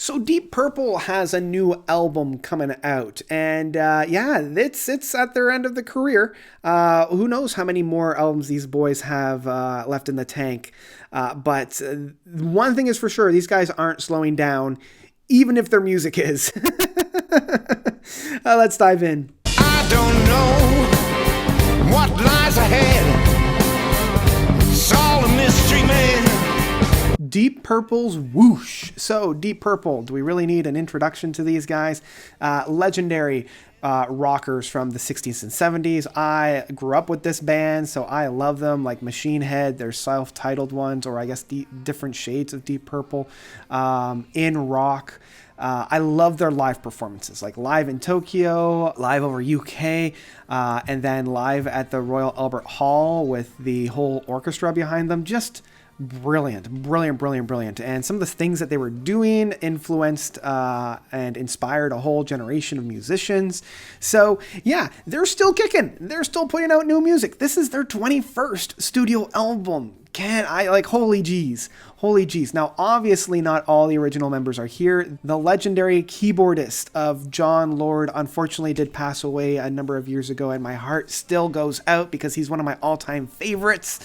So Deep Purple has a new album coming out, and yeah, it's at their end of the career. Who knows how many more albums these boys have left in the tank? But one thing is for sure: these guys aren't slowing down, even if their music is. Let's dive in. I don't know what lies ahead. It's all a mystery, man. Deep Purple's Whoosh. So, Deep Purple, do we really need an introduction to these guys? Legendary rockers from the 60s and 70s. I grew up with this band, so I love them, like Machine Head, their self-titled ones, or I guess different shades of Deep Purple in rock. I love their live performances, like live in Tokyo, live over UK, and then live at the Royal Albert Hall with the whole orchestra behind them. Just brilliant. And some of the things that they were doing influenced and inspired a whole generation of musicians. So yeah, they're still kicking. They're still putting out new music. This is their 21st studio album. Holy geez. Now, obviously not all the original members are here. The legendary keyboardist of John Lord unfortunately did pass away a number of years ago, and my heart still goes out because he's one of my all-time favorites.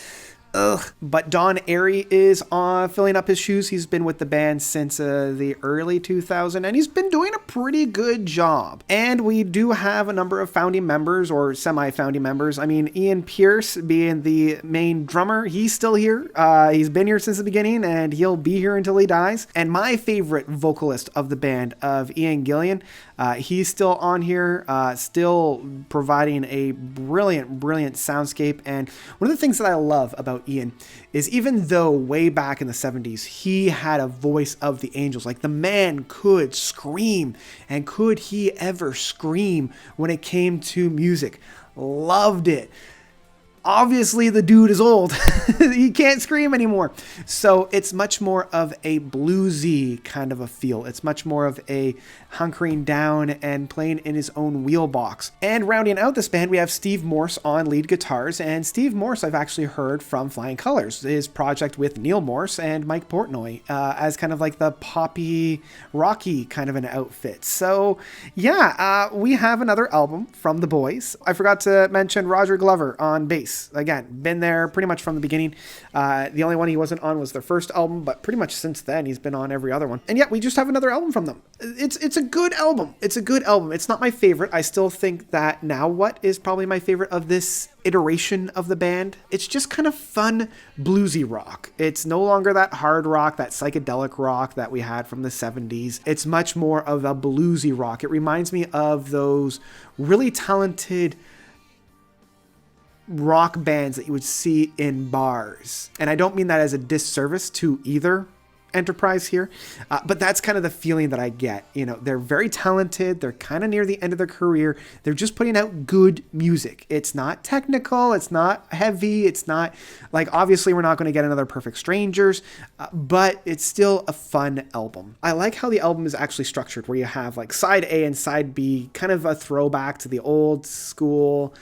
But Don Airey is filling up his shoes. He's been with the band since the early 2000s, and he's been doing a pretty good job. And we do have a number of founding members, or semi-founding members. I mean, Ian Pierce being the main drummer, he's still here. He's been here since the beginning, and he'll be here until he dies. And my favorite vocalist of the band, of Ian Gillan, he's still on here, still providing a brilliant soundscape. And one of the things that I love about Ian is, even though way back in the 70s he had a voice of the angels, like the man could scream, and could he ever scream when it came to music? Loved it. Obviously the dude is old. He can't scream anymore. So it's much more of a bluesy kind of a feel. It's much more of a hunkering down and playing in his own wheel box. And rounding out this band, we have Steve Morse on lead guitars. And Steve Morse I've actually heard from Flying Colors, his project with Neil Morse and Mike Portnoy, as kind of like the poppy, rocky kind of an outfit. So yeah, we have another album from the boys. I forgot to mention Roger Glover on bass. Again, been there pretty much from the beginning. The only one he wasn't on was their first album, but pretty much since then he's been on every other one. And yet we just have another album from them. It's a good album. It's a good album. It's not my favorite. I still think that Now What is probably my favorite of this iteration of the band. It's just kind of fun bluesy rock. It's no longer that hard rock, that psychedelic rock that we had from the 70s. It's much more of a bluesy rock. It reminds me of those really talented rock bands that you would see in bars. And I don't mean that as a disservice to either enterprise here, but that's kind of the feeling that I get. You know, they're very talented. They're kind of near the end of their career. They're just putting out good music. It's not technical. It's not heavy. It's not like, obviously we're not going to get another Perfect Strangers, but it's still a fun album. I like how the album is actually structured, where you have like side A and side B, kind of a throwback to the old school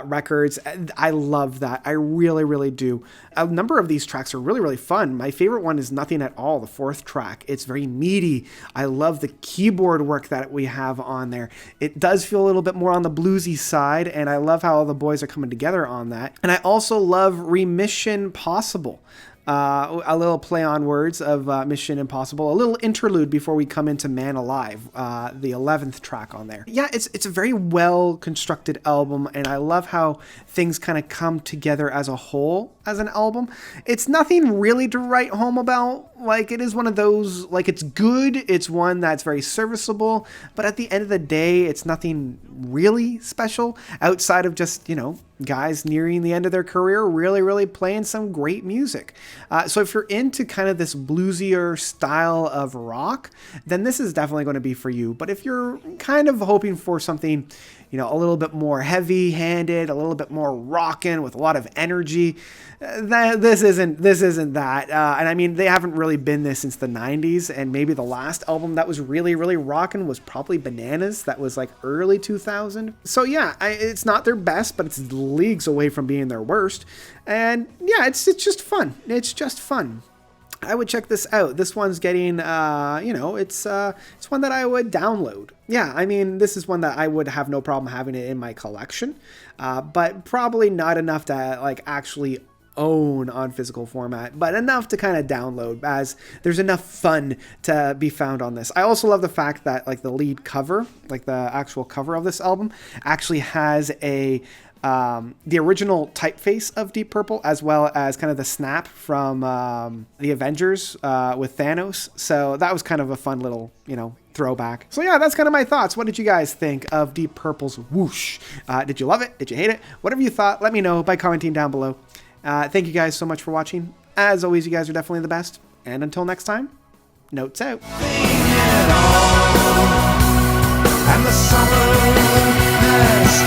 records. I love that. I really do. A number of these tracks are really fun. My favorite one is Nothing at All, the fourth track. It's very meaty. I love the keyboard work that we have on there. It does feel a little bit more on the bluesy side, and I love how all the boys are coming together on that. And I also love Remission Possible. A little play on words of Mission Impossible, a little interlude before we come into Man Alive, the 11th track on there. Yeah, it's a very well constructed album, and I love how things kind of come together as a whole as an album. It's nothing really to write home about. Like, it is one of those, like, it's good, it's one that's very serviceable, but at the end of the day, it's nothing really special outside of just, you know, guys nearing the end of their career really playing some great music. So if you're into kind of this bluesier style of rock, then this is definitely going to be for you. But if you're kind of hoping for something, you know, a little bit more heavy-handed, a little bit more rockin' with a lot of energy, this isn't that. And I mean, they haven't really been this since the 90s, and maybe the last album that was really rockin' was probably Bananas. That was like early 2000. So yeah, it's not their best, but it's leagues away from being their worst. And yeah, it's just fun. It's just fun. I would check this out. This one's getting, it's one that I would download. Yeah, I mean, this is one that I would have no problem having it in my collection, but probably not enough to like actually own on physical format, but enough to kind of download, as there's enough fun to be found on this. I also love the fact that like the lead cover, like the actual cover of this album, actually has the original typeface of Deep Purple, as well as kind of the snap from the Avengers with Thanos. So that was kind of a fun little, throwback. So yeah, that's kind of my thoughts. What did you guys think of Deep Purple's Whoosh? Did you love it? Did you hate it? Whatever you thought, let me know by commenting down below. Thank you guys so much for watching. As always, you guys are definitely the best. And until next time, notes out. And the summer has